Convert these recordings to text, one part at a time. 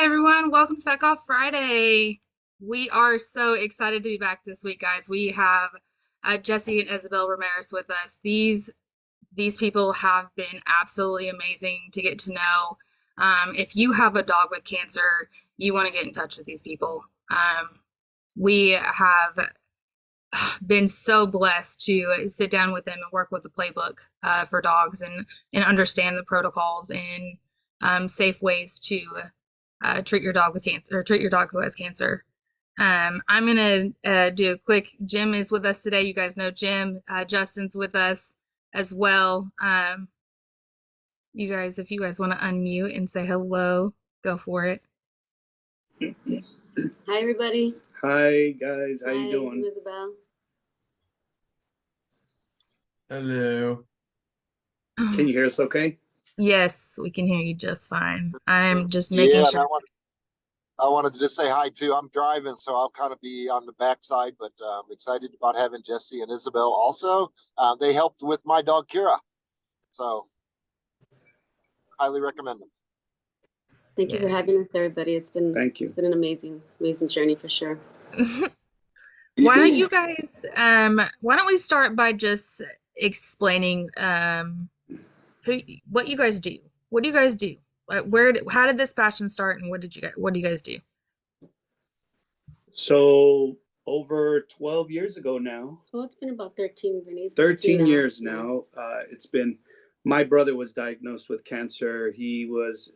everyone, welcome to Feck Off Friday. We are so excited to be back this week, guys. We have Jesse and Isabel Ramirez with us. These people have been absolutely amazing to get to know. If you have a dog with cancer, you want to get in touch with these people. We have been so blessed to sit down with them and work with the playbook for dogs and understand the protocols and safe ways to treat your dog with cancer or treat your dog who has cancer. I'm gonna do a quick. Jim is with us today. You guys know Jim. Justin's with us as well. You guys, if you guys want to unmute and say hello, go for it. Hi, everybody. Hi, guys. How you doing? I'm Isabel. Hello. Can you hear us okay? Yes, we can hear you just fine. I'm just making Yeah, sure. I wanted to just say hi too. I'm driving, so I'll kind of be on the backside, but I'm excited about having Jesse and Isabel also. They helped with my dog Kira, so highly recommend them. Thank you for having us, everybody. It's been an amazing journey for sure. Why don't you guys why don't we start by just explaining what you guys do? What do you guys do? How did this passion start, and what do you guys do? So over 12 years ago now. Well, it's been about 13 years now. It's been, my brother was diagnosed with cancer. He was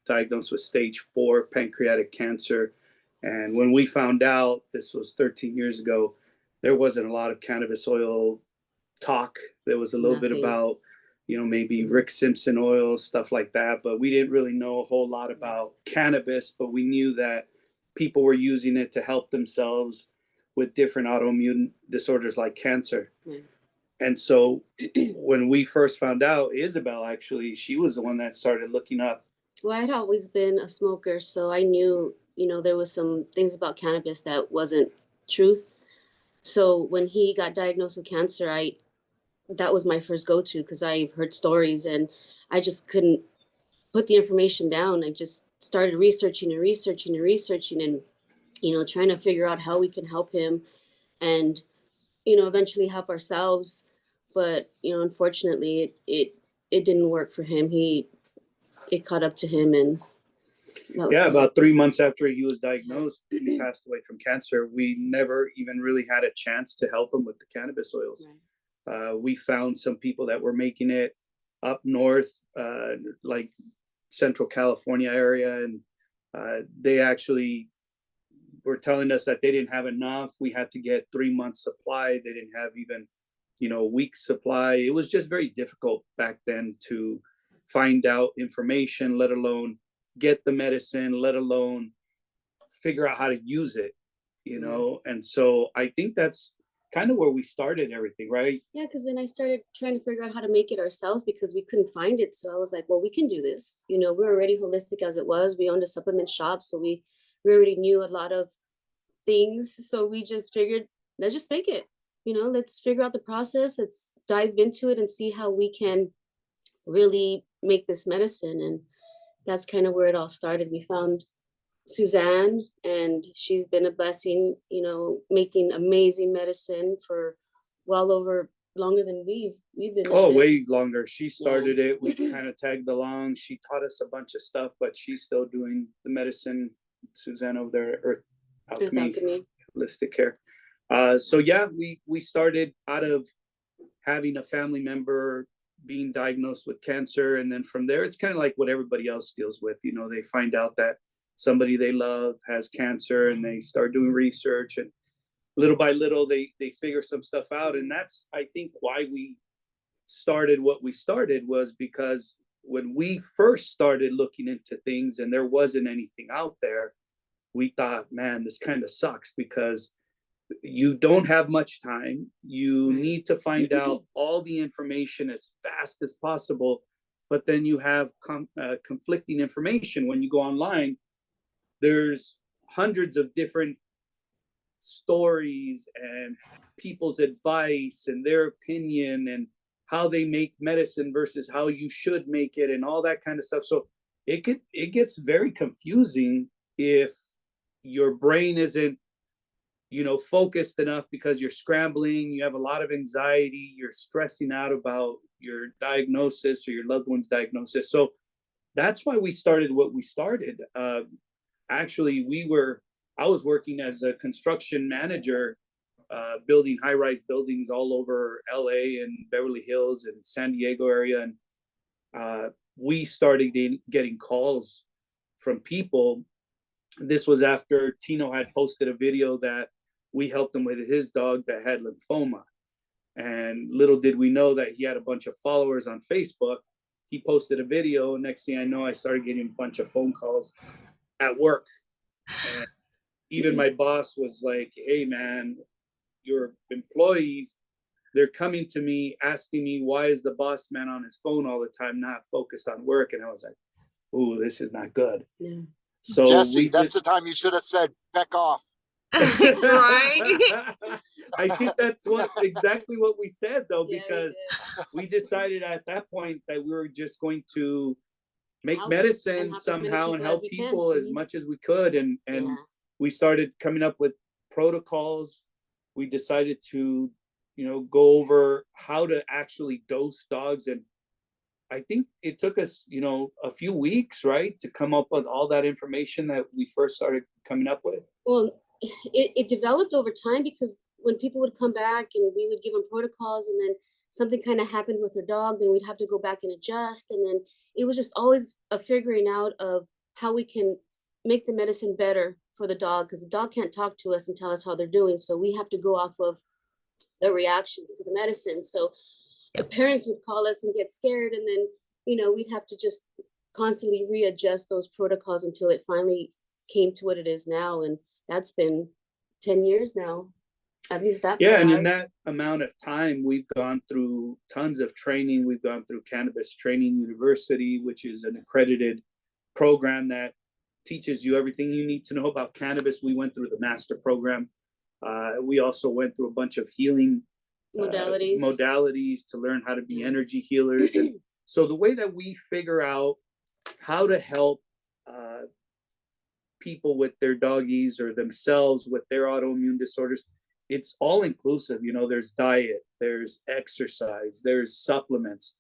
diagnosed with stage 4 pancreatic cancer. And when we found out, this was 13 years ago, there wasn't a lot of cannabis oil talk. There was a little bit about, maybe Rick Simpson oil, stuff like that. But we didn't really know a whole lot about cannabis, but we knew that people were using it to help themselves with different autoimmune disorders like cancer. And so when we first found out, Isabel, actually, she was the one that started looking up. Well, I'd always been a smoker, so I knew, there was some things about cannabis that wasn't truth. So when he got diagnosed with cancer, that was my first go-to, because I've heard stories and I just couldn't put the information down. I just started researching and trying to figure out how we can help him and, eventually help ourselves. But, unfortunately, it didn't work for him. It caught up to him. And about 3 months after he was diagnosed, he passed away from cancer. We never even really had a chance to help him with the cannabis oils. Right. We found some people that were making it up north, like Central California area, and they actually were telling us that they didn't have enough. We had to get 3 months supply. They didn't have even, a week's supply. It was just very difficult back then to find out information, let alone get the medicine, let alone figure out how to use it, And so I think that's kind of where we started everything, right? Yeah, because then I started trying to figure out how to make it ourselves because we couldn't find it. So I was like, well, we can do this. We're already holistic as it was. We owned a supplement shop, so we already knew a lot of things. So we just figured, let's just make it. Let's figure out the process. Let's dive into it and see how we can really make this medicine. And that's kind of where it all started. We found Suzanne, and she's been a blessing, making amazing medicine for longer than we've been. Oh, way longer. She started it. We kind of tagged along. She taught us a bunch of stuff, but she's still doing the medicine. Suzanne over there, Earth Alchemy, Holistic Care. We started out of having a family member being diagnosed with cancer, and then from there, it's kind of like what everybody else deals with. They find out that somebody they love has cancer, and they start doing research, and little by little, they figure some stuff out. And that's, I think, why we started what we started, was because when we first started looking into things and there wasn't anything out there, we thought, man, this kind of sucks, because you don't have much time. You need to find out all the information as fast as possible, but then you have conflicting information. When you go online, there's hundreds of different stories and people's advice and their opinion and how they make medicine versus how you should make it and all that kind of stuff. So it gets very confusing if your brain isn't, you know, focused enough because you're scrambling, you have a lot of anxiety, you're stressing out about your diagnosis or your loved one's diagnosis. So that's why we started what we started. Actually, I was working as a construction manager, building high-rise buildings all over LA and Beverly Hills and San Diego area. And we started getting calls from people. This was after Tino had posted a video that we helped him with his dog that had lymphoma. And little did we know that he had a bunch of followers on Facebook. He posted a video. Next thing I know, I started getting a bunch of phone calls at work. And even my boss was like, hey, man, your employees, they're coming to me asking me, why is the boss man on his phone all the time, not focused on work? And I was like, ooh, this is not good. Yeah. So Jesse, that's the time you should have said, "Back off." Right? I think that's exactly what we said, though, because we decided at that point that we were just going to make medicine somehow and help people as much as we could. And we started coming up with protocols. We decided to, you know, go over how to actually dose dogs. And I think it took us, you know, a few weeks, right, to come up with all that information that we first started coming up with. Well, it developed over time, because when people would come back and we would give them protocols, and then something kind of happened with their dog, then we'd have to go back and adjust. And then it was just always a figuring out of how we can make the medicine better for the dog, because the dog can't talk to us and tell us how they're doing. So we have to go off of the reactions to the medicine. So the parents would call us and get scared, and then, you know, we'd have to just constantly readjust those protocols until it finally came to what it is now. And that's been 10 years now, at least that. Yeah, and in that amount of time, we've gone through tons of training. We've gone through Cannabis Training University, which is an accredited program that teaches you everything you need to know about cannabis. We went through the master program. We also went through a bunch of healing modalities to learn how to be energy healers. And so the way that we figure out how to help people with their doggies or themselves with their autoimmune disorders, it's all inclusive. You know, there's diet, there's exercise, there's supplements,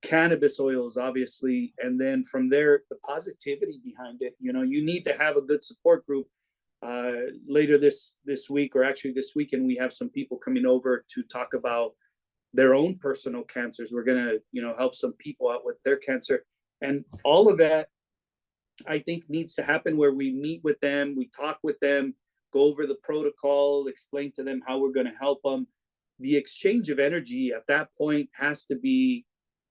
cannabis oils, obviously. And then from there, the positivity behind it. You know, you need to have a good support group. Later this week, or actually this weekend, we have some people coming over to talk about their own personal cancers. We're going to, you know, help some people out with their cancer. And all of that, I think, needs to happen where we meet with them, we talk with them, go over the protocol, explain to them how we're going to help them. The exchange of energy at that point has to be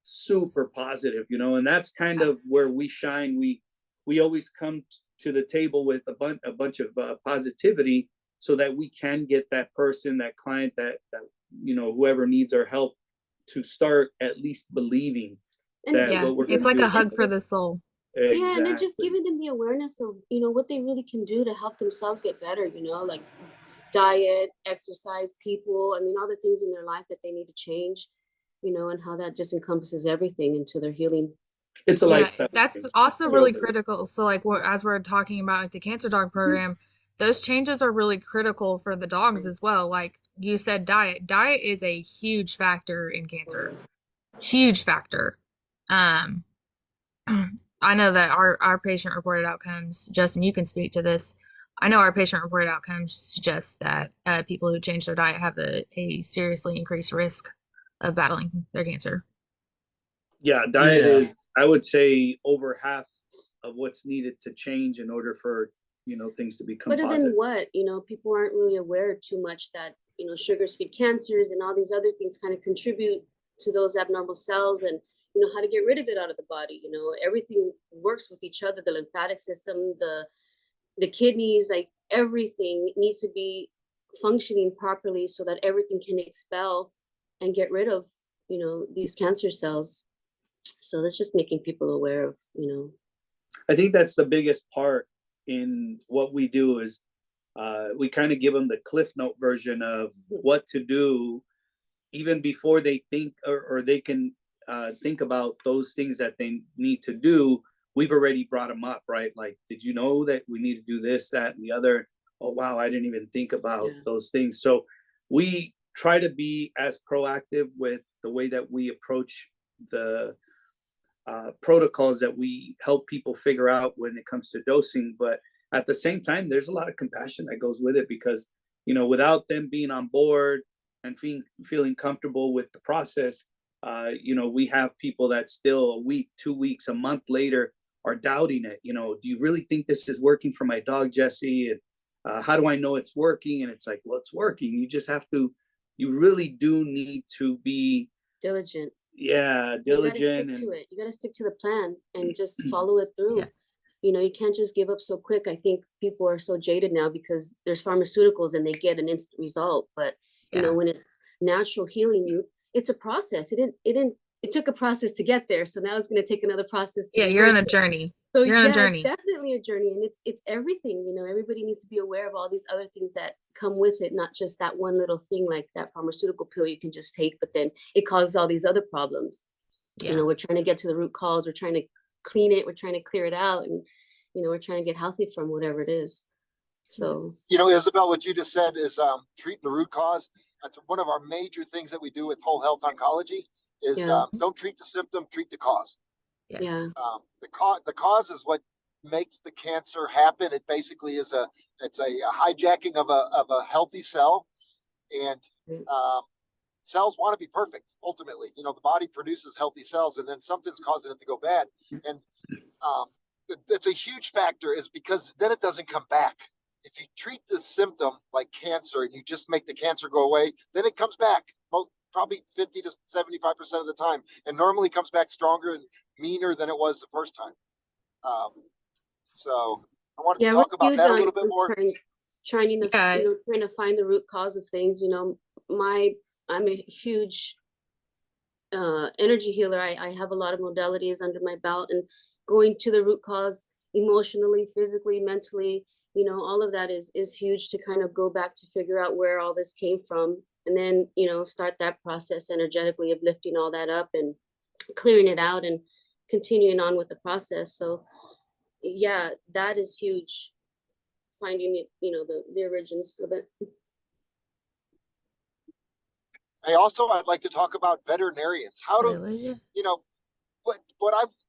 super positive, you know, and that's kind of where we shine. We always come to the table with a bunch of positivity, so that we can get that person, that client, that you know, whoever needs our help, to start at least believing that what we're going to do. It's like a hug for the soul. Exactly. Yeah, and then just giving them the awareness of, you know, what they really can do to help themselves get better, you know, like diet, exercise, people, I mean, all the things in their life that they need to change, you know, and how that just encompasses everything into their healing. It's a lifestyle. That's also really critical. So like as we're talking about like the cancer dog program, those changes are really critical for the dogs as well. Like you said, diet is a huge factor in cancer. Huge factor. I know that our patient reported outcomes, Justin, you can speak to this. I know our patient reported outcomes suggest that people who change their diet have a seriously increased risk of battling their cancer. Yeah, diet is, I would say, over half of what's needed to change in order for, you know, things to become But positive. then what, you know, people aren't really aware too much that, you know, sugars feed cancers, and all these other things kind of contribute to those abnormal cells, and, you know, how to get rid of it out of the body. You know, everything works with each other, the lymphatic system, the kidneys, like everything needs to be functioning properly so that everything can expel and get rid of, you know, these cancer cells. So that's just making people aware of, you know. I think that's the biggest part in what we do is we kind of give them the Cliff Note version of what to do even before they think or they can think about those things that they need to do. we've already brought them up, right? Like, did you know that we need to do this, that, and the other? Oh, wow, I didn't even think about those things. So we try to be as proactive with the way that we approach the protocols that we help people figure out when it comes to dosing. But at the same time, there's a lot of compassion that goes with it, because, you know, without them being on board and feeling comfortable with the process, you know, we have people that still a week, 2 weeks, a month later are doubting it. You know, do you really think this is working for my dog, Jesse? And how do I know it's working? And it's like, well, it's working. You just have to, you really do need to be diligent. Yeah, diligent. You gotta stick to it. You gotta stick to the plan and just follow it through. Yeah. You know, you can't just give up so quick. I think people are so jaded now because there's pharmaceuticals and they get an instant result. But you know, when it's natural healing, it's a process. It took a process to get there. So now it's gonna take another process to you're on a it. journey. So you're on a journey. It's definitely a journey, and it's everything. You know, everybody needs to be aware of all these other things that come with it, not just that one little thing like that pharmaceutical pill you can just take, but then it causes all these other problems. You know, we're trying to get to the root cause, we're trying to clean it, we're trying to clear it out, and you know, we're trying to get healthy from whatever it is. So, you know, Isabel, what you just said is treating the root cause. That's one of our major things that we do with whole health oncology is don't treat the symptom, treat the cause. Yes. Yeah. The cause is what makes the cancer happen. It basically is it's a hijacking of a healthy cell, and cells want to be perfect. Ultimately, you know, the body produces healthy cells, and then something's causing it to go bad. And it's a huge factor, is because then it doesn't come back. If you treat the symptom like cancer and you just make the cancer go away, then it comes back probably 50 to 75% of the time, and normally comes back stronger and meaner than it was the first time. So I wanted to talk about that a little bit more. Trying to find the root cause of things. You know, I'm a huge energy healer. I have a lot of modalities under my belt, and going to the root cause emotionally, physically, mentally, you know, all of that is huge to kind of go back to figure out where all this came from, and then, you know, start that process energetically of lifting all that up and clearing it out and continuing on with the process. So yeah, that is huge, finding it, you know, the origins of it. I'd like to talk about veterinarians. How do you know what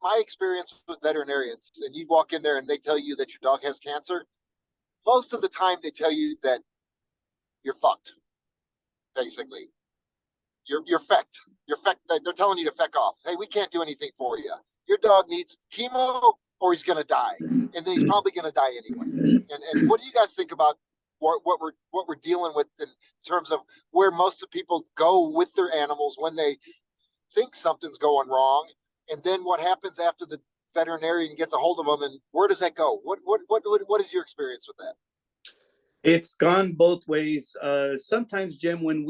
my experience with veterinarians, and you walk in there and they tell you that your dog has cancer, most of the time they tell you that you're fucked. Basically, you're fecked. They're telling you to feck off. Hey, we can't do anything for you. Your dog needs chemo or he's gonna die, and then he's probably gonna die anyway. And what do you guys think about what we're dealing with in terms of where most of people go with their animals when they think something's going wrong, and then what happens after the veterinarian gets a hold of them, and where does that go? What is your experience with that? It's gone both ways. Sometimes, Jim, when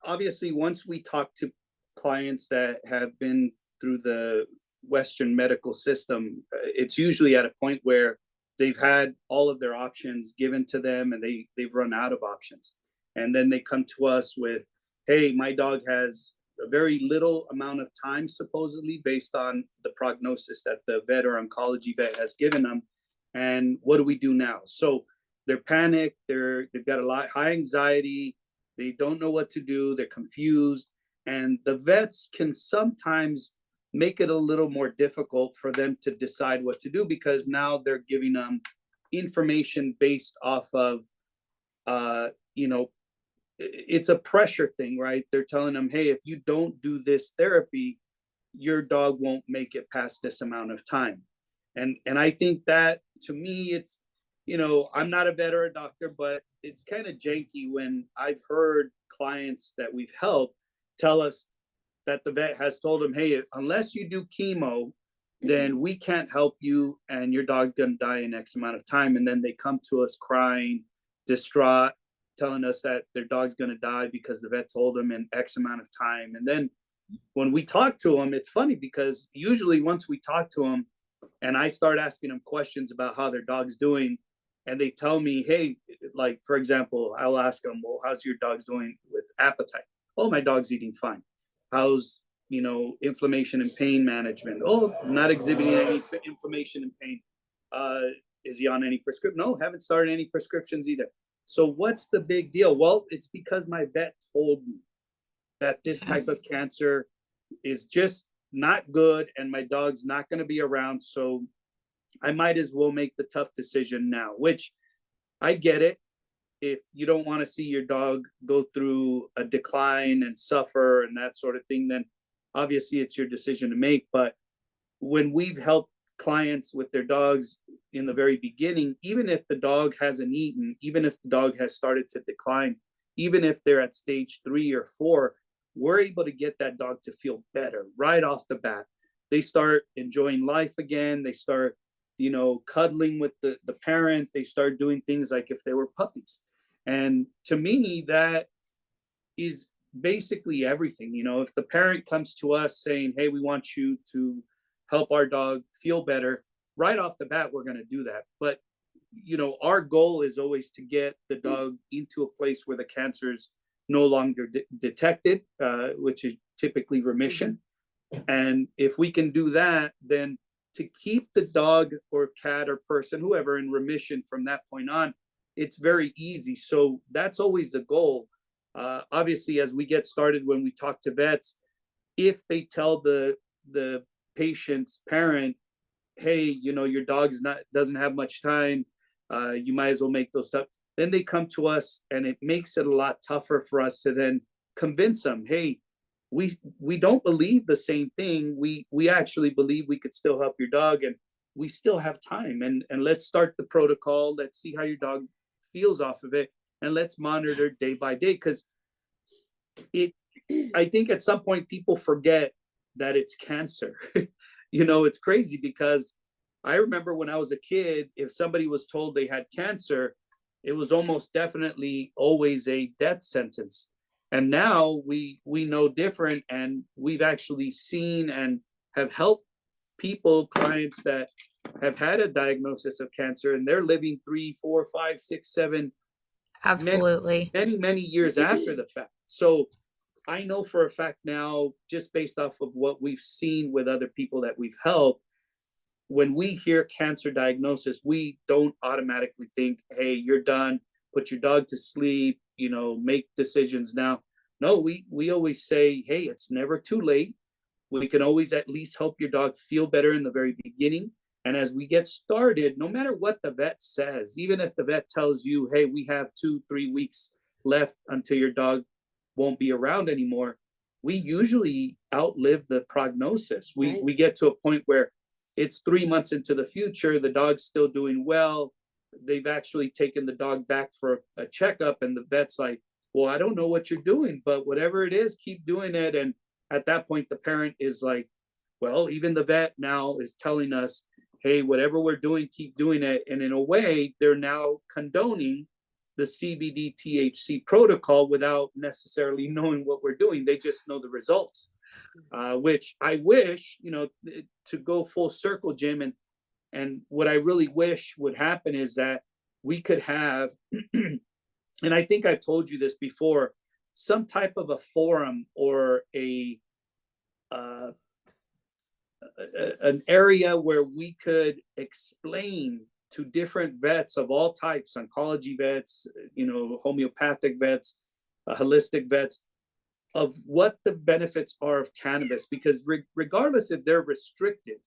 once we talk to clients that have been through the Western medical system, it's usually at a point where they've had all of their options given to them and they've run out of options. And then they come to us with, hey, my dog has a very little amount of time, supposedly, based on the prognosis that the vet or oncology vet has given them. And what do we do now? So they're panicked. They've got a lot high anxiety. They don't know what to do. They're confused. And the vets can sometimes make it a little more difficult for them to decide what to do, because now they're giving them information based off of, you know, it's a pressure thing, right? They're telling them, hey, if you don't do this therapy, your dog won't make it past this amount of time. And I think that, to me, it's, you know, I'm not a vet or a doctor, but it's kind of janky when I've heard clients that we've helped tell us that the vet has told them, hey, unless you do chemo, then we can't help you and your dog's going to die in X amount of time. And then they come to us crying, distraught, telling us that their dog's going to die because the vet told them in X amount of time. And then when we talk to them, it's funny, because usually once we talk to them and I start asking them questions about how their dog's doing, and they tell me, hey, like, for example, I'll ask them, well, how's your dog's doing with appetite? Oh, my dog's eating fine. How's inflammation and pain management. Oh, not exhibiting any inflammation and pain. Is he on any prescription? No, haven't started any prescriptions either. So what's the big deal? Well, it's because my vet told me that this type of cancer is just not good and my dog's not going to be around. So I might as well make the tough decision now, which I get it. If you don't want to see your dog go through a decline and suffer and that sort of thing, then obviously it's your decision to make. But when we've helped clients with their dogs in the very beginning, even if the dog hasn't eaten, even if the dog has started to decline, even if they're at stage 3 or 4, we're able to get that dog to feel better right off the bat. They start enjoying life again. They start, cuddling with the parent. They start doing things like if they were puppies. And to me, that is basically everything. If the parent comes to us saying, hey, we want you to help our dog feel better, right off the bat, we're going to do that. But, our goal is always to get the dog into a place where the cancer is no longer detected, which is typically remission. And if we can do that, then to keep the dog or cat or person, whoever, in remission from that point on, it's very easy. So that's always the goal. Obviously, as we get started, when we talk to vets, if they tell the patient's parent, hey, your dog doesn't have much time, you might as well make those stuff, then they come to us, and it makes it a lot tougher for us to then convince them, hey, we don't believe the same thing. We actually believe we could still help your dog, and we still have time, and let's start the protocol. Let's see how your dog feels off of it, and let's monitor day by day. Because I think at some point people forget that it's cancer. It's crazy, because I remember when I was a kid, if somebody was told they had cancer, it was almost definitely always a death sentence. And now we know different, and we've actually seen and have helped people, clients that have had a diagnosis of cancer, and they're living 3, 4, 5, 6, 7, absolutely, many years after the fact. So I know for a fact now, just based off of what we've seen with other people that we've helped, when we hear cancer diagnosis, we don't automatically think, hey, you're done, put your dog to sleep, make decisions now. No, we always say, hey, it's never too late. We can always at least help your dog feel better in the very beginning. And as we get started, no matter what the vet says, even if the vet tells you, hey, we have 2-3 weeks left until your dog won't be around anymore, we usually outlive the prognosis. We get to a point where it's 3 months into the future, the dog's still doing well. They've actually taken the dog back for a checkup, and the vet's like, well, I don't know what you're doing, but whatever it is, keep doing it. And at that point, the parent is like, well, even the vet now is telling us, hey, whatever we're doing, keep doing it. And in a way, they're now condoning the CBD THC protocol without necessarily knowing what we're doing. They just know the results, which I wish, to go full circle, Jim. And what I really wish would happen is that we could have, and I think I've told you this before, some type of a forum or an area where we could explain to different vets of all types, oncology vets, homeopathic vets, holistic vets, of what the benefits are of cannabis. Because regardless if they're restricted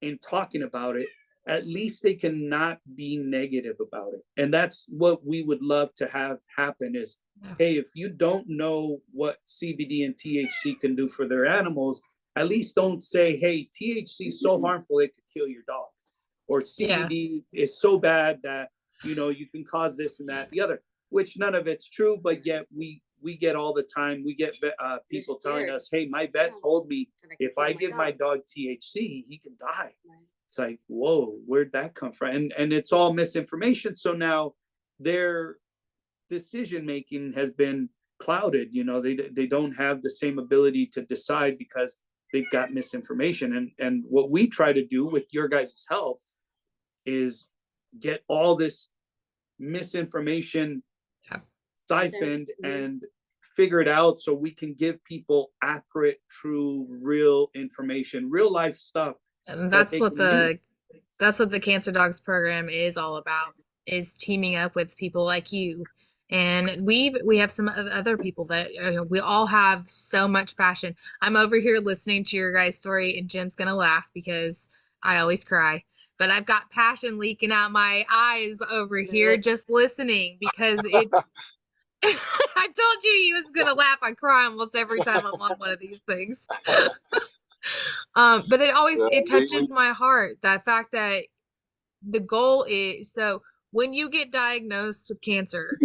in talking about it, at least they cannot be negative about it. And that's what we would love to have happen is, hey, if you don't know what CBD and THC can do for their animals, at least don't say, hey, THC is so harmful it could kill your dog. Or CBD is so bad that, you can cause this and that, the other, which none of it's true, but yet we get all the time, we get people telling us, hey, my vet told me if I give my dog THC, he can die. It's like, whoa, where'd that come from? And it's all misinformation. So now their decision-making has been clouded. They don't have the same ability to decide because they've got misinformation. And what we try to do with your guys' help is get all this misinformation siphoned and figure it out so we can give people accurate, true, real information, real life stuff. And that they can use. that's what the Cancer Dogs program is all about, is teaming up with people like you. And we have some other people that we all have so much passion. I'm over here listening to your guys' story, and Jen's gonna laugh because I always cry. But I've got passion leaking out my eyes over here just listening, because it's I told you he was gonna laugh. I cry almost every time I'm on one of these things. But it always it touches my heart, that fact that the goal is, so when you get diagnosed with cancer,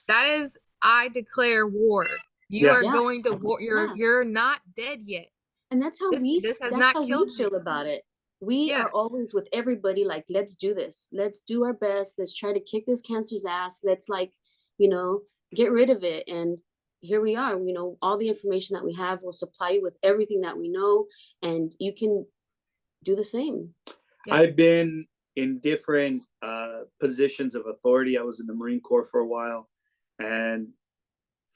that is, I declare war. You are going to war. You're not dead yet. And that's how this has not killed you. feel about it. We are always with everybody like, let's do this. Let's do our best. Let's try to kick this cancer's ass. Let's get rid of it. And here we are. All the information that we have will supply you with everything that we know, and you can do the same. I've been in different positions of authority. I was in the Marine Corps for a while, and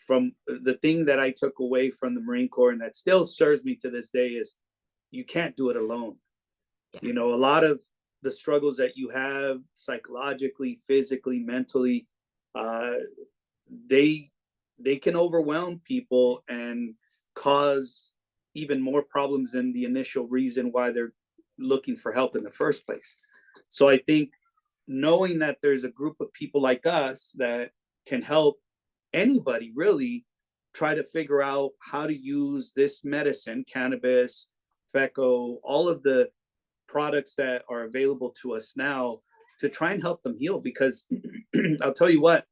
from the thing that I took away from the Marine Corps, and that still serves me to this day, is you can't do it alone. A lot of the struggles that you have psychologically, physically, mentally, they can overwhelm people and cause even more problems than the initial reason why they're looking for help in the first place. So I think knowing that there's a group of people like us that can help anybody really try to figure out how to use this medicine, cannabis, FECO, all of the products that are available to us now, to try and help them heal. Because I'll tell you what,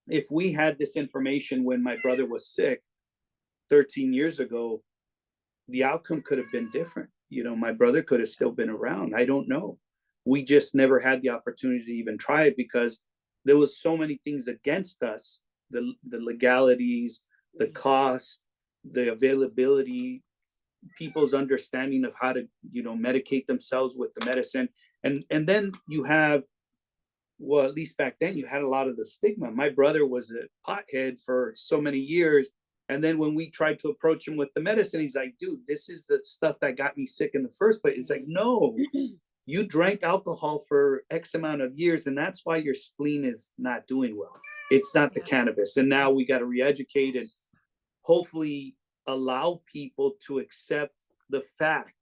if we had this information when my brother was sick 13 years ago, the outcome could have been different. My brother could have still been around. I don't know. We just never had the opportunity to even try it because there was so many things against us, the legalities, the cost, the availability, people's understanding of how to, medicate themselves with the medicine. And then you have, well, at least back then you had a lot of the stigma. My brother was a pothead for so many years. And then when we tried to approach him with the medicine, he's like, dude, this is the stuff that got me sick in the first place. It's like, no, you drank alcohol for X amount of years, and that's why your spleen is not doing well. It's not the cannabis. And now we got to re-educate and hopefully allow people to accept the fact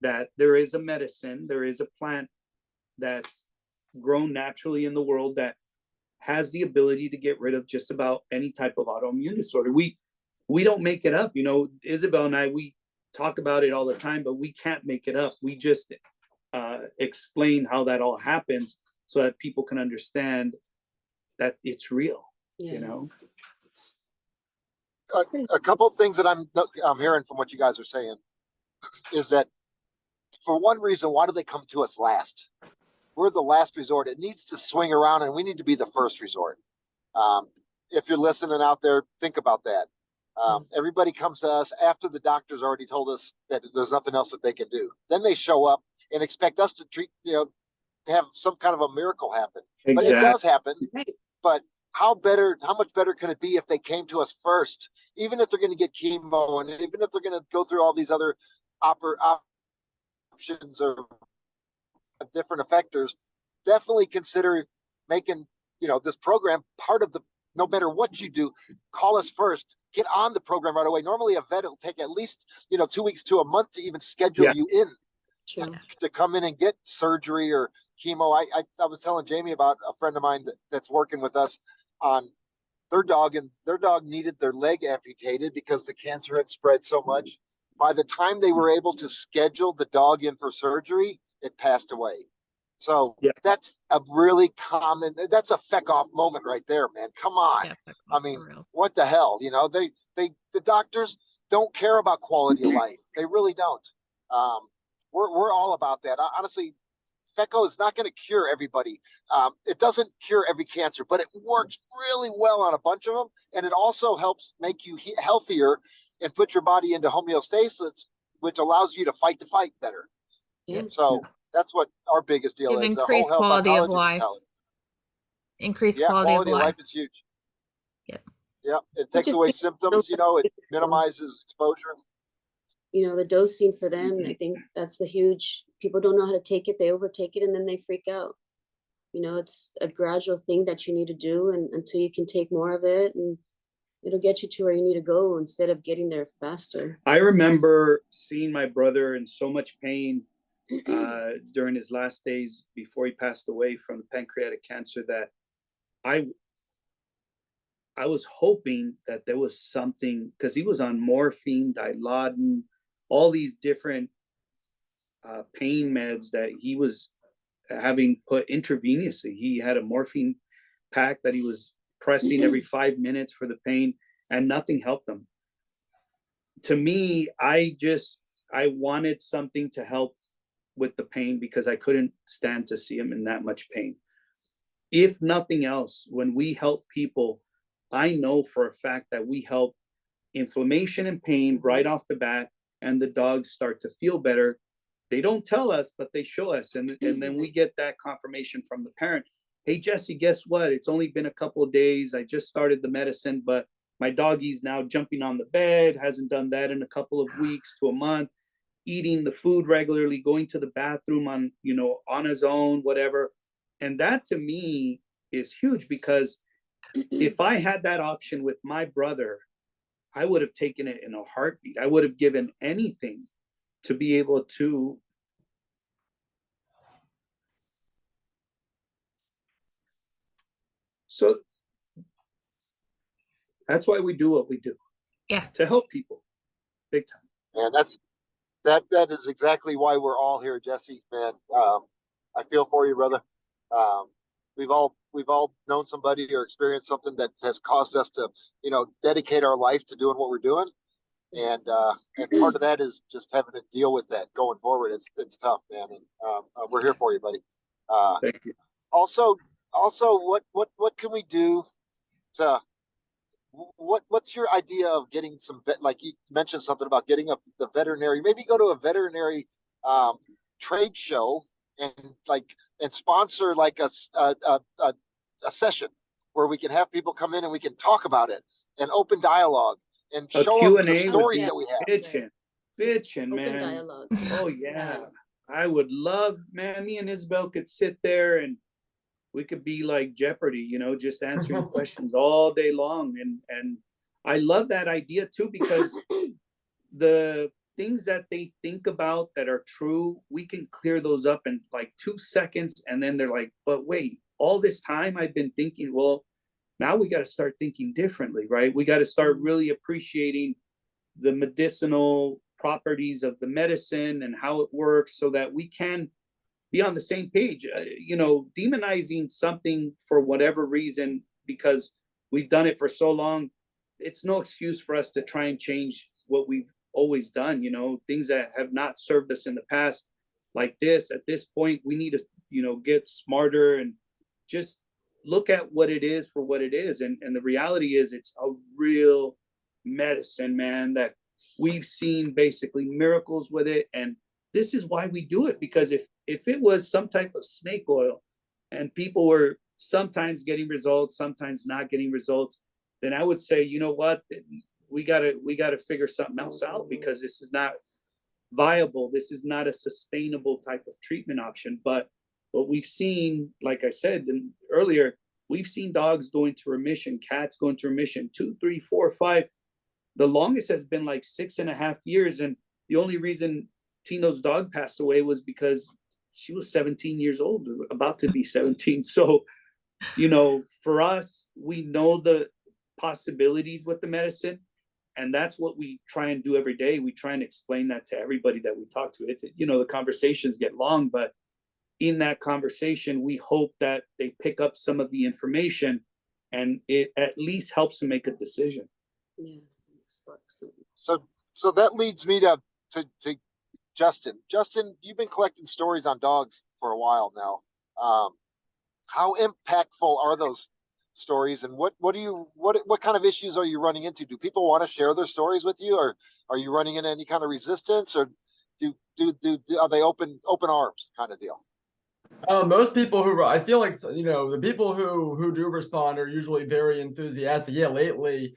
that there is a medicine, there is a plant that's grown naturally in the world that has the ability to get rid of just about any type of autoimmune disorder. We don't make it up. Isabel and I, we talk about it all the time, but we can't make it up. We just explain how that all happens so that people can understand that it's real. A couple of things that I'm hearing from what you guys are saying is that, for one reason, why do they come to us last? We're the last resort. It needs to swing around, and we need to be the first resort. If you're listening out there, think about that. Everybody comes to us after the doctor's already told us that there's nothing else that they can do. Then they show up and expect us to treat, have some kind of a miracle happen. Exactly. But it does happen. But how much better can it be if they came to us first? Even if they're going to get chemo, and even if they're going to go through all these other options or different effectors, definitely consider making this program part of the. No matter what you do, call us first. Get on the program right away. Normally, a vet will take at least 2 weeks to a month to even schedule you in to come in and get surgery or chemo. I was telling Jamie about a friend of mine that's working with us on their dog, and their dog needed their leg amputated because the cancer had spread so much. By the time they were able to schedule the dog in for surgery, it passed away. So that's a really common, that's a feck off moment right there, man. Come on. I mean, what the hell? The doctors don't care about quality of life. They really don't. We're all about that. Honestly, FECO is not going to cure everybody. It doesn't cure every cancer, but it works really well on a bunch of them. And it also helps make you healthier and put your body into homeostasis, which allows you to fight the fight better. So that's what our biggest deal is. Increased quality of life. Increased quality of life is huge. Yep. Yeah, it Which takes is, away symptoms, it minimizes exposure. the dosing for them, I think that's the huge, people don't know how to take it, they overtake it and then they freak out. It's a gradual thing that you need to do, and until you can take more of it, and it'll get you to where you need to go instead of getting there faster. I remember seeing my brother in so much pain during his last days before he passed away from pancreatic cancer that I was hoping that there was something, because he was on morphine, Dilaudid, all these different pain meds that he was having put intravenously. He had a morphine pack that he was pressing every 5 minutes for the pain, and nothing helped him. To me, I wanted something to help with the pain because I couldn't stand to see him in that much pain. If nothing else, when we help people, I know for a fact that we help inflammation and pain right off the bat, and the dogs start to feel better. They don't tell us, but they show us. And then we get that confirmation from the parent. Hey, Jesse, guess what? It's only been a couple of days. I just started the medicine, but my doggy's now jumping on the bed, hasn't done that in a couple of weeks to a month, eating the food regularly, going to the bathroom on his own, whatever. And that to me is huge, because if I had that option with my brother, I would have taken it in a heartbeat. I would have given anything to be able to. So that's why we do what we do. Yeah. To help people, big time. And that is exactly why we're all here, Jesse, man. I feel for you, brother. We've all known somebody or experienced something that has caused us to, dedicate our life to doing what we're doing. And part of that is just having to deal with that going forward. It's tough, man. And we're here for you, buddy. Thank you. Also, what can we do to what's your idea of getting some like you mentioned something about getting the veterinary, maybe go to a veterinary trade show and sponsor like a session where we can have people come in and we can talk about it and open dialogue and show them the stories that we have. Bitching, man. Dialogue. Oh yeah. I would love, man, me and Isabel could sit there and we could be like Jeopardy, just answering questions all day long. And I love that idea too, because the things that they think about that are true, we can clear those up in like 2 seconds. And then they're like, but wait, all this time I've been thinking, well, now we got to start thinking differently, right? We got to start really appreciating the medicinal properties of the medicine and how it works, so that we can be on the same page. Demonizing something for whatever reason because we've done it for so long, it's no excuse for us to try and change what we've always done. Things that have not served us in the past, like this. At this point, we need to get smarter and just look at what it is for what it is. And the reality is, it's a real medicine, man, that we've seen basically miracles with it. And this is why we do it, because if it was some type of snake oil and people were sometimes getting results, sometimes not getting results, then I would say, you know what, we gotta figure something else out, because this is not viable. This is not a sustainable type of treatment option. But what we've seen, like I said earlier, we've seen dogs go into remission, cats go into remission, 2, 3, 4, 5. The longest has been like 6.5 years. And the only reason Tino's dog passed away was because she was 17 years old, about to be 17. So, for us, we know the possibilities with the medicine. And that's what we try and do every day. We try and explain that to everybody that we talk to. The conversations get long, but in that conversation, we hope that they pick up some of the information and it at least helps them make a decision. Yeah. So that leads me to Justin. Justin, you've been collecting stories on dogs for a while now. How impactful are those stories, and what kind of issues are you running into? Do people want to share their stories with you, or are you running into any kind of resistance, or are they open arms kind of deal? Most people who I feel like, you know, the people who do respond are usually very enthusiastic. Yeah, lately,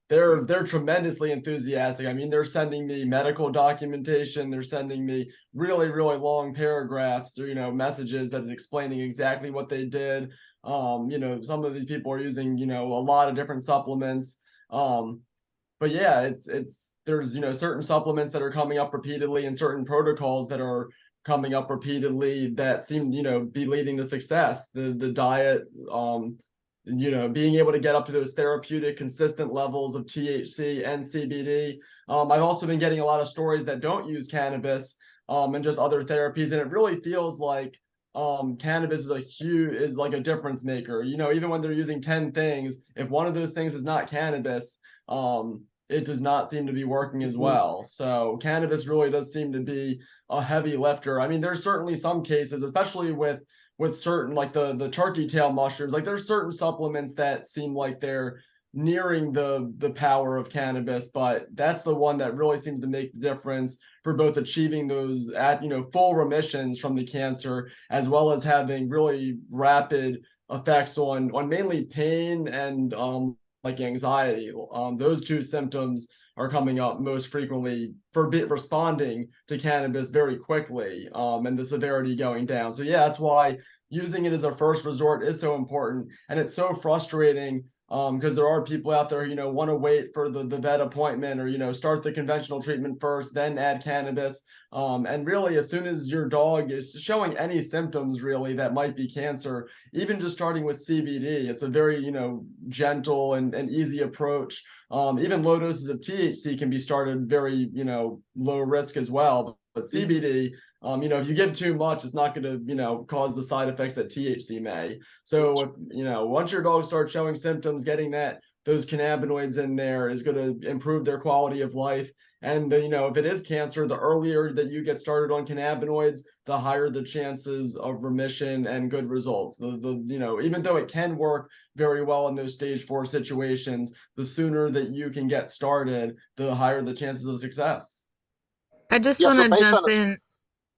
they're tremendously enthusiastic. I mean, they're sending me medical documentation. They're sending me really, really long paragraphs or, you know, messages that is explaining exactly what they did. You know, some of these people are using, you know, a lot of different supplements. But yeah, it's there's, you know, certain supplements that are coming up repeatedly and certain protocols that are coming up repeatedly that seem, you know, be leading to success. The diet, you know, being able to get up to those therapeutic consistent levels of THC and CBD. I've also been getting a lot of stories that don't use cannabis, and just other therapies, and it really feels like cannabis is like a difference maker. You know, even when they're using 10 things, if one of those things is not cannabis, it does not seem to be working as well. So cannabis really does seem to be a heavy lifter. I mean, there's certainly some cases, especially with certain like the turkey tail mushrooms, like there's certain supplements that seem like they're nearing the power of cannabis, but that's the one that really seems to make the difference for both achieving those at, you know, full remissions from the cancer, as well as having really rapid effects on mainly pain and like anxiety. Those two symptoms are coming up most frequently for responding to cannabis very quickly, and the severity going down. So yeah, that's why using it as a first resort is so important, and it's so frustrating because there are people out there, you know, want to wait for the vet appointment or, you know, start the conventional treatment first, then add cannabis. And really, as soon as your dog is showing any symptoms, really, that might be cancer, even just starting with CBD, it's a very, you know, gentle and easy approach. Even low doses of THC can be started very, you know, low risk as well. But CBD, you know, if you give too much, it's not going to, you know, cause the side effects that THC may. So, if, you know, once your dog starts showing symptoms, getting those cannabinoids in there is going to improve their quality of life. And you know, if it is cancer, the earlier that you get started on cannabinoids, the higher the chances of remission and good results. The you know, even though it can work very well in those stage 4 situations, the sooner that you can get started, the higher the chances of success. I just Yeah, want so to based on jump the, in.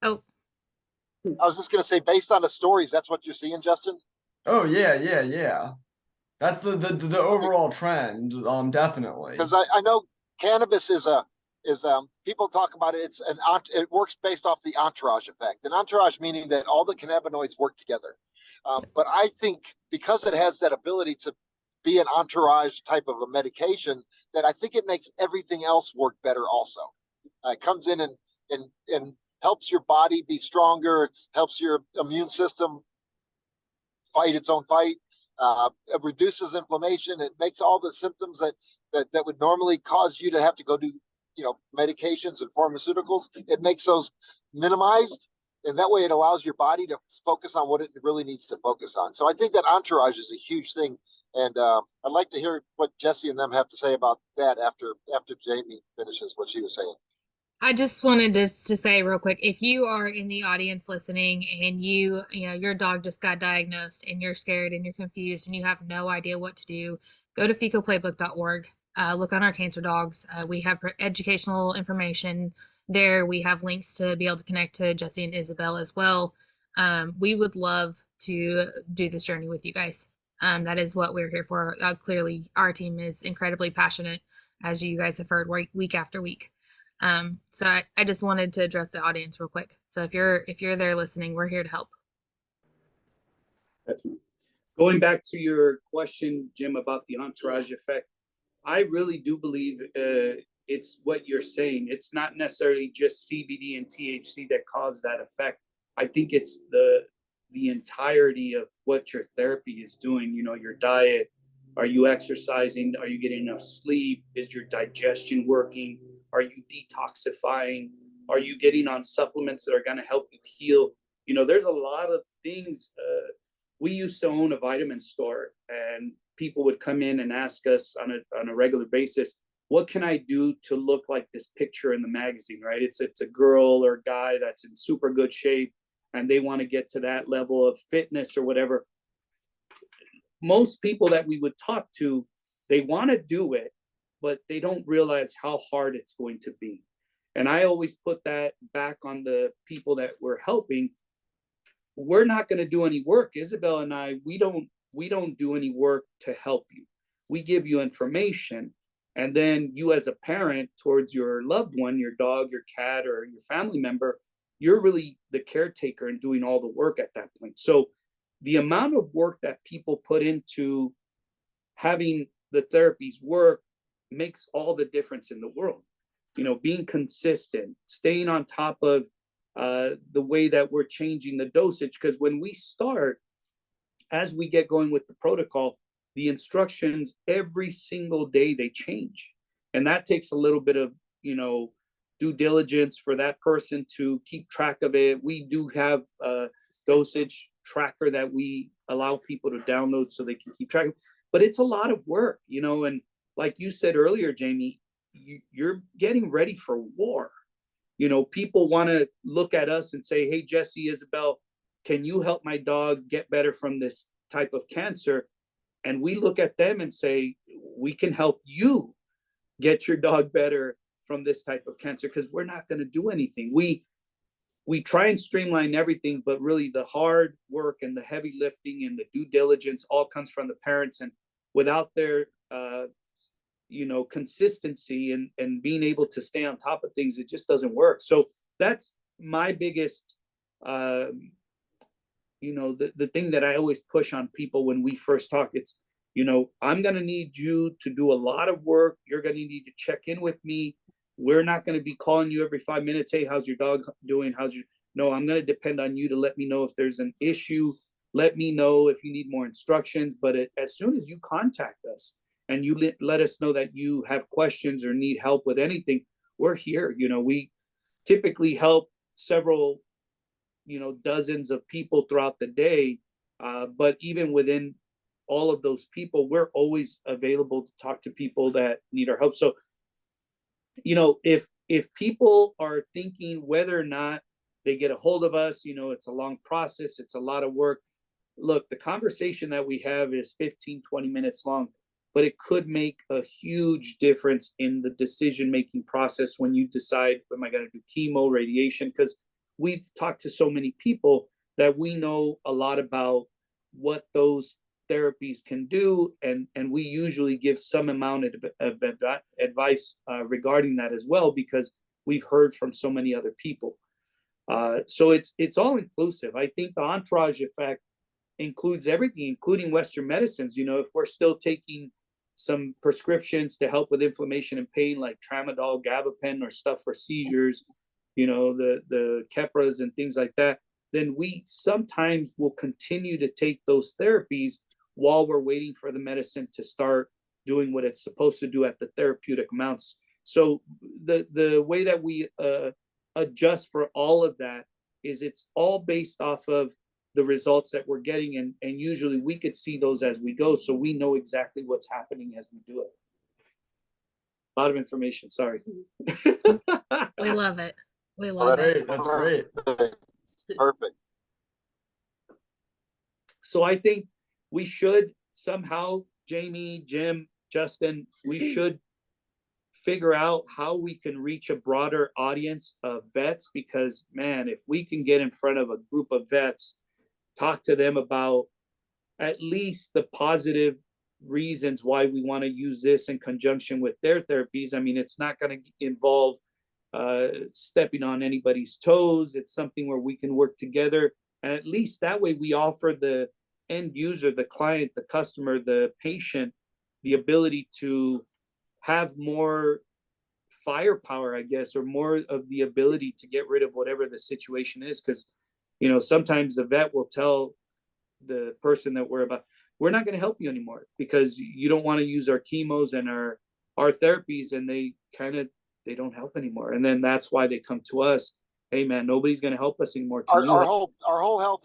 Oh, I was just going to say, based on the stories, that's what you're seeing, Justin? Oh yeah, yeah, yeah. That's the Okay. overall trend, definitely. Because I know cannabis is people talk about it. It works based off the entourage effect. An entourage meaning that all the cannabinoids work together. But I think because it has that ability to be an entourage type of a medication, that I think it makes everything else work better. Also, it comes in and helps your body be stronger. Helps your immune system fight its own fight. It reduces inflammation. It makes all the symptoms that would normally cause you to have to go do, you know, medications and pharmaceuticals. It makes those minimized, and that way it allows your body to focus on what it really needs to focus on. So I think that entourage is a huge thing, and I'd like to hear what Jesse and them have to say about that after Jamie finishes what she was saying. I just wanted to say real quick, if you are in the audience listening and you know, your dog just got diagnosed and you're scared and you're confused and you have no idea what to do, go to fecalplaybook.org. Look on our cancer dogs. We have educational information there. We have links to be able to connect to Jesse and Isabel as well. We would love to do this journey with you guys. That is what we're here for. Clearly, our team is incredibly passionate, as you guys have heard week after week. So I just wanted to address the audience real quick. So if you're there listening, we're here to help. Definitely. Going back to your question, Jim, about the entourage effect, I really do believe it's what you're saying. It's not necessarily just CBD and THC that cause that effect. I think it's the entirety of what your therapy is doing. You know, your diet. Are you exercising? Are you getting enough sleep? Is your digestion working? Are you detoxifying? Are you getting on supplements that are going to help you heal? You know, there's a lot of things. We used to own a vitamin store, and people would come in and ask us on a regular basis, what can I do to look like this picture in the magazine, right? It's a girl or guy that's in super good shape and they want to get to that level of fitness or whatever. Most people that we would talk to, they want to do it, but they don't realize how hard it's going to be. And I always put that back on the people that we're helping. we're not going to do any work. Isabel and I, we don't do any work to help you. We give you information, and then you as a parent towards your loved one, your dog, your cat, or your family member, you're really the caretaker and doing all the work at that point. So the amount of work that people put into having the therapies work makes all the difference in the world. You know, being consistent, staying on top of the way that we're changing the dosage. Because when we start, as we get going with the protocol, the instructions every single day, they change. And that takes a little bit of, you know, due diligence for that person to keep track of it. We do have a dosage tracker that we allow people to download so they can keep track of it. But it's a lot of work, you know, and like you said earlier, Jamie, you're getting ready for war. You know, people want to look at us and say, hey, Jesse, Isabel, can you help my dog get better from this type of cancer? And we look at them and say, we can help you get your dog better from this type of cancer, because we're not going to do anything. We try and streamline everything, but really the hard work and the heavy lifting and the due diligence all comes from the parents. And without their you know, consistency and being able to stay on top of things, it just doesn't work. So that's my biggest you know, the thing that I always push on people when we first talk. It's, you know, I'm going to need you to do a lot of work. You're going to need to check in with me. We're not going to be calling you every 5 minutes. Hey, how's your dog doing? No, I'm going to depend on you to let me know if there's an issue. Let me know if you need more instructions. But as soon as you contact us and you let us know that you have questions or need help with anything, we're here. You know, we typically help several, you know, dozens of people throughout the day. But even within all of those people, we're always available to talk to people that need our help. So, you know, if people are thinking whether or not they get a hold of us, you know, it's a long process, it's a lot of work. Look, the conversation that we have is 15, 20 minutes long, but it could make a huge difference in the decision-making process when you decide, am I going to do chemo, radiation? Because we've talked to so many people that we know a lot about what those therapies can do, and we usually give some amount of advice regarding that as well, because we've heard from so many other people. So it's all inclusive. I think the entourage effect includes everything, including Western medicines. You know, if we're still taking some prescriptions to help with inflammation and pain, like tramadol, gabapentin, or stuff for seizures, you know, the Keppras and things like that, then we sometimes will continue to take those therapies while we're waiting for the medicine to start doing what it's supposed to do at the therapeutic amounts. So the way that we adjust for all of that is it's all based off of the results that we're getting, and usually we could see those as we go, so we know exactly what's happening as we do it. A lot of information, sorry. We love it. We Oh, love it. That's great. Perfect. So I think we should somehow, Jamie, Jim, Justin, we should figure out how we can reach a broader audience of vets, because man, if we can get in front of a group of vets, talk to them about at least the positive reasons why we want to use this in conjunction with their therapies. I mean, it's not going to involve stepping on anybody's toes. It's something where we can work together, and at least that way we offer the end user, the client, the customer, the patient, the ability to have more firepower, I guess, or more of the ability to get rid of whatever the situation is. Because, you know, sometimes the vet will tell the person that we're not going to help you anymore because you don't want to use our chemos and our therapies, and they don't help anymore. And then that's why they come to us. Hey man, nobody's going to help us anymore. Our whole health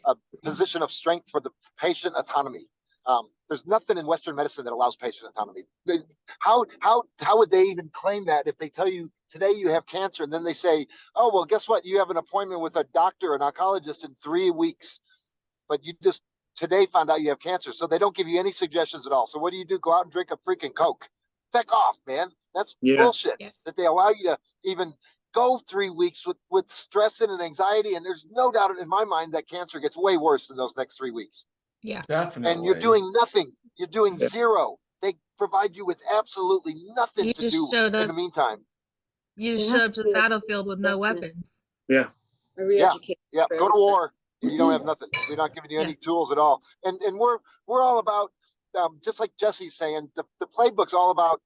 a position of strength for the patient autonomy. There's nothing in Western medicine that allows patient autonomy. How would they even claim that if they tell you today you have cancer, and then they say, oh, well, guess what? You have an appointment with a doctor, an oncologist in 3 weeks, but you just today found out you have cancer. So they don't give you any suggestions at all. So what do? Go out and drink a freaking Coke. Feck off, man. That's bullshit. Yeah. That they allow you to even go 3 weeks with stress and anxiety. And there's no doubt in my mind that cancer gets way worse in those next 3 weeks. Yeah. And you're Definitely. doing nothing. You're doing Yeah. zero. They provide you with absolutely nothing You to just do showed in up. the meantime. You It just has showed to up to the be like battlefield with no weapons. Yeah. a re-education Yeah. for Go to everybody. war and you don't have nothing. We're not giving you Yeah. any tools at all. And we're all about, just like Jesse's saying, the playbook's all about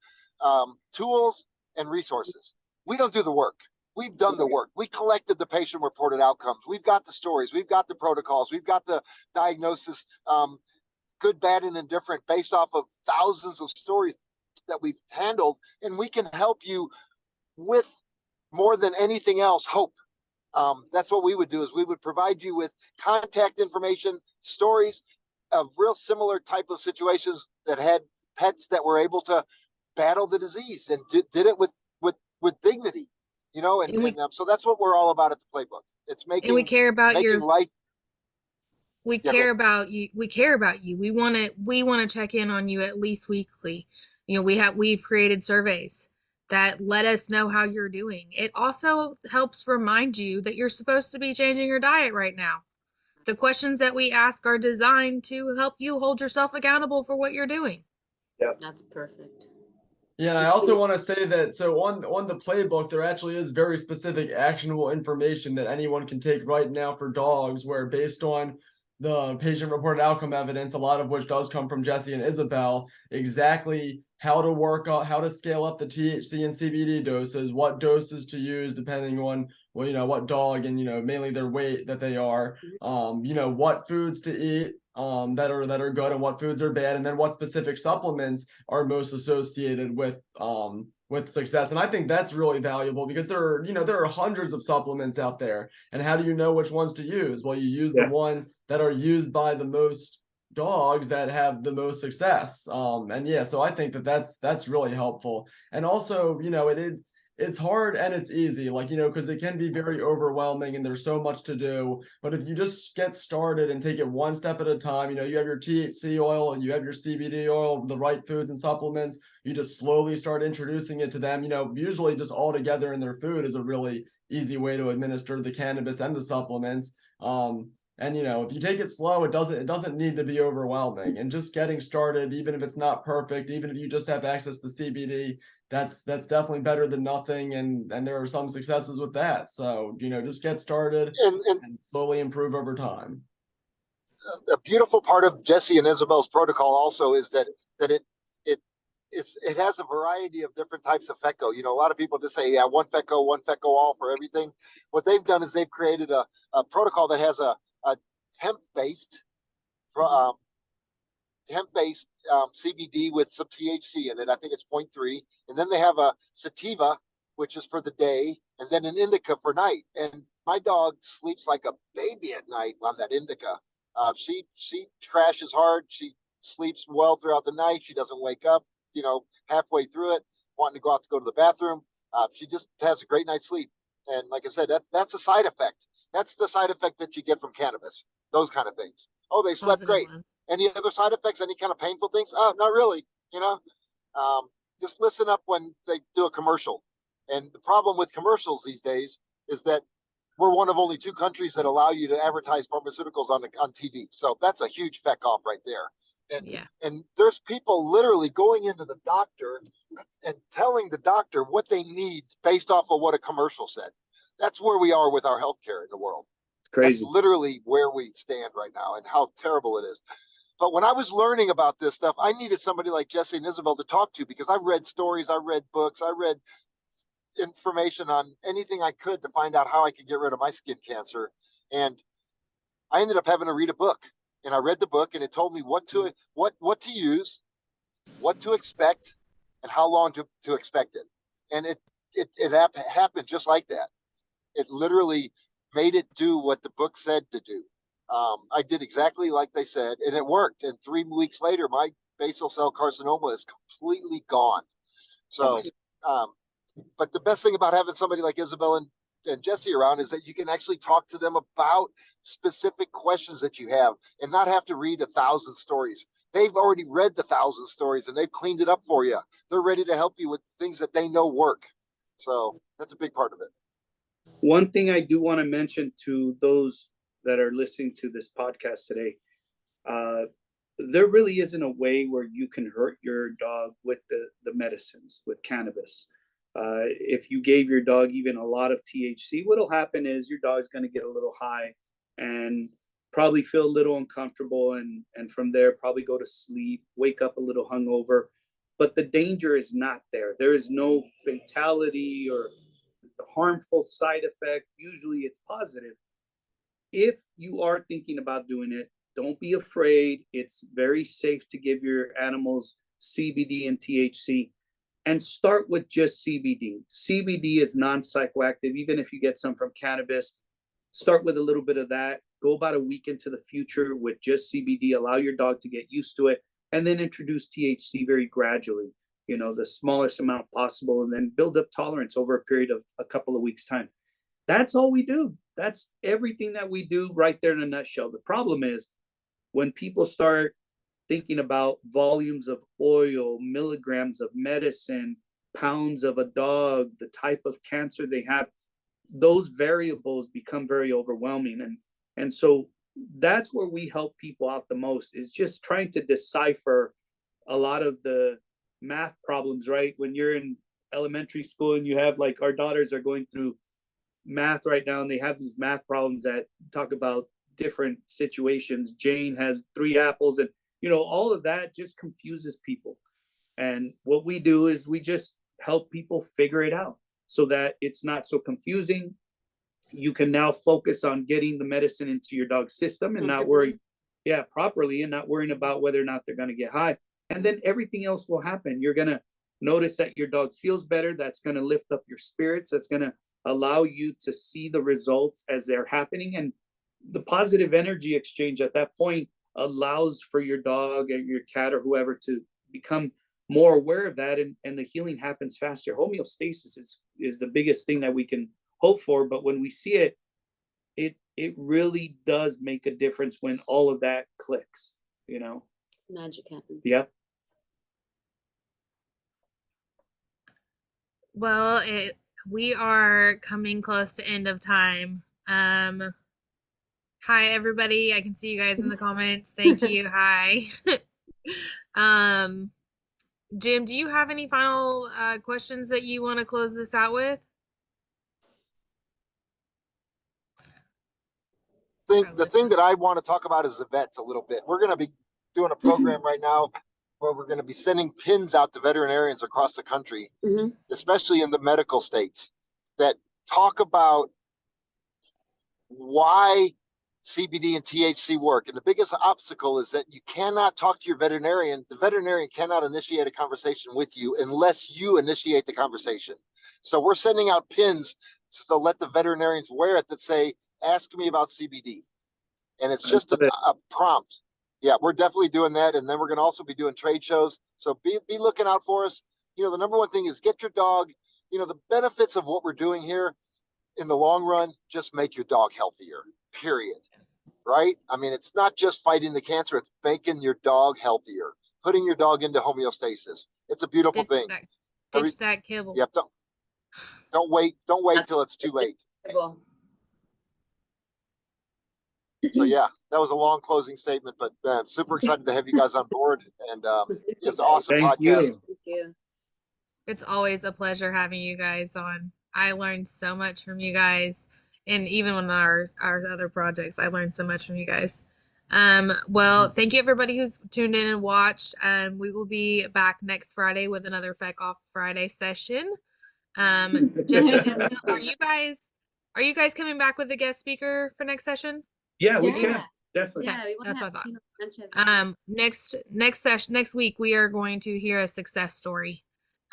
tools and resources. We don't do the work. We've done the work. We collected the patient reported outcomes. We've got the stories. We've got the protocols. We've got the diagnosis, good, bad, and indifferent, based off of thousands of stories that we've handled. And we can help you with, more than anything else, hope. That's what we would do, is we would provide you with contact information, stories of real similar type of situations that had pets that were able to battle the disease and did it with dignity, you know. And, And we so that's what we're all about at the playbook. It's and we care about making your life. we Yeah, care about you. We care about you. We want to check in on you at least weekly. We've created surveys that let us know how you're doing. It also helps remind you that you're supposed to be changing your diet right now. The questions that we ask are designed to help you hold yourself accountable for what you're doing. That's perfect. Yeah, and I It's also really, want to say that so on the playbook, there actually is very specific actionable information that anyone can take right now for dogs, where based on the patient-reported outcome evidence, a lot of which does come from Jesse and Isabel, exactly how to work on how to scale up the THC and CBD doses, what doses to use depending on what dog and mainly their weight that they are, what foods to eat that are good and what foods are bad, and then what specific supplements are most associated with success. And I think that's really valuable because there are hundreds of supplements out there. And how do you know which ones to use? Well, you use the Yeah. ones that are used by the most dogs that have the most success. And yeah, so I think that's really helpful. And also, it's hard and it's easy, because it can be very overwhelming and there's so much to do. But if you just get started and take it one step at a time, you have your THC oil and you have your CBD oil, the right foods and supplements, you just slowly start introducing it to them. Usually just all together in their food is a really easy way to administer the cannabis and the supplements. And if you take it slow, it doesn't need to be overwhelming. And just getting started, even if it's not perfect, even if you just have access to CBD, that's definitely better than nothing. And there are some successes with that. So, just get started and and slowly improve over time. a beautiful part of Jesse and Isabel's protocol also is that it it has a variety of different types of FECO. A lot of people just say, yeah, one FECO all for everything. What they've done is they've created a protocol that has a hemp-based um, CBD with some THC in it. I think it's 0.3. And then they have a sativa, which is for the day, and then an indica for night. And my dog sleeps like a baby at night on that indica. She crashes hard. She sleeps well throughout the night. She doesn't wake up, halfway through it, wanting to go out to go to the bathroom. She just has a great night's sleep. And like I said, that's a side effect. That's the side effect that you get from cannabis. Those kind of things. Oh, they slept Positive great. ones. Any other side effects? Any kind of painful things? Oh, not really. Just listen up when they do a commercial. And the problem with commercials these days is that we're one of only 2 countries that allow you to advertise pharmaceuticals on TV. So that's a huge feck off right there. Yeah. And there's people literally going into the doctor and telling the doctor what they need based off of what a commercial said. That's where we are with our healthcare in the world. It's crazy. That's literally where we stand right now and how terrible it is. But when I was learning about this stuff, I needed somebody like Jesse and Isabel to talk to, because I read stories, I read books, I read information on anything I could to find out how I could get rid of my skin cancer. And I ended up having to read a book. And I read the book and it told me what to use, what to expect, and how long to expect it. And it happened just like that. It literally made it do what the book said to do. I did exactly like they said, and it worked. And 3 weeks later, my basal cell carcinoma is completely gone. So, but the best thing about having somebody like Isabel and Jesse around is that you can actually talk to them about specific questions that you have and not have to read 1,000 stories. They've already read the 1,000 stories and they've cleaned it up for you. They're ready to help you with things that they know work. So that's a big part of it. One thing I do want to mention to those that are listening to this podcast today, there really isn't a way where you can hurt your dog with the medicines, with cannabis. If you gave your dog even a lot of THC, what'll happen is your dog's going to get a little high and probably feel a little uncomfortable, and from there probably go to sleep, wake up a little hungover. But the danger is not there. There is no fatality or harmful side effect. Usually it's positive. If you are thinking about doing it, don't be afraid. It's very safe to give your animals CBD and THC, and start with just CBD. CBD is non-psychoactive. Even if you get some from cannabis, start with a little bit of that. Go about a week into the future with just CBD. Allow your dog to get used to it, and then introduce THC very gradually, the smallest amount possible, and then build up tolerance over a period of a couple of weeks' time. That's all we do. That's everything that we do right there in a nutshell. The problem is when people start thinking about volumes of oil, milligrams of medicine, pounds of a dog, the type of cancer they have, those variables become very overwhelming. And so that's where we help people out the most, is just trying to decipher a lot of the math problems, right? When you're in elementary school and you have, like, our daughters are going through math right now, and they have these math problems that talk about different situations. Jane has 3 apples, and all of that just confuses people. And what we do is we just help people figure it out so that it's not so confusing. You can now focus on getting the medicine into your dog's system and not worry, properly, and not worrying about whether or not they're going to get high. And then everything else will happen. You're going to notice that your dog feels better. That's going to lift up your spirits. That's going to allow you to see the results as they're happening. And the positive energy exchange at that point allows for your dog and your cat or whoever to become more aware of that, and the healing happens faster. Homeostasis is the biggest thing that we can hope for, but when we see it, it really does make a difference when all of that clicks. Magic happens. Yep. Well, we are coming close to end of time. Hi everybody. I can see you guys in the comments. Thank you. Hi. Jim, do you have any final questions that you want to close this out with? The thing that I want to talk about is the vets a little bit. We're going to be doing a program right now where we're going to be sending pins out to veterinarians across the country, especially in the medical states, that talk about why CBD and THC work. And the biggest obstacle is that you cannot talk to your veterinarian. The veterinarian cannot initiate a conversation with you unless you initiate the conversation. So we're sending out pins to let the veterinarians wear it that say, ask me about CBD. And it's just a prompt. Yeah, we're definitely doing that. And then we're going to also be doing trade shows. So be looking out for us. The number one thing is get your dog, the benefits of what we're doing here in the long run, just make your dog healthier, period. Right? I mean, it's not just fighting the cancer, it's making your dog healthier, putting your dog into homeostasis. It's a beautiful thing. Ditch that kibble. Yep. Don't wait till it's too late. So yeah, that was a long closing statement, but I'm super excited to have you guys on board, and it's an awesome podcast. Thank you. It's always a pleasure having you guys on. I learned so much from you guys, and even on our other projects, I learned so much from you guys. Well, thank you everybody who's tuned in and watched. We will be back next Friday with another Feck Off Friday session. Jesse, are you guys coming back with a guest speaker for next session? Yeah, we can definitely. Yeah, we that's want what to I have thought. Next week we are going to hear a success story.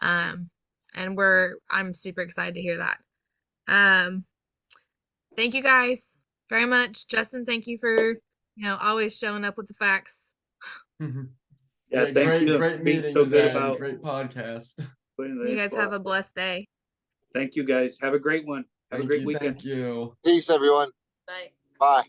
And I'm super excited to hear that. Thank you guys very much. Justin, thank you for always showing up with the facts. Yeah, thank you. Great meeting so today. good about Great podcast. You guys have a blessed day. Thank you guys. Have a great one. Have a great weekend. Thank you. Peace, everyone. Bye. Bye.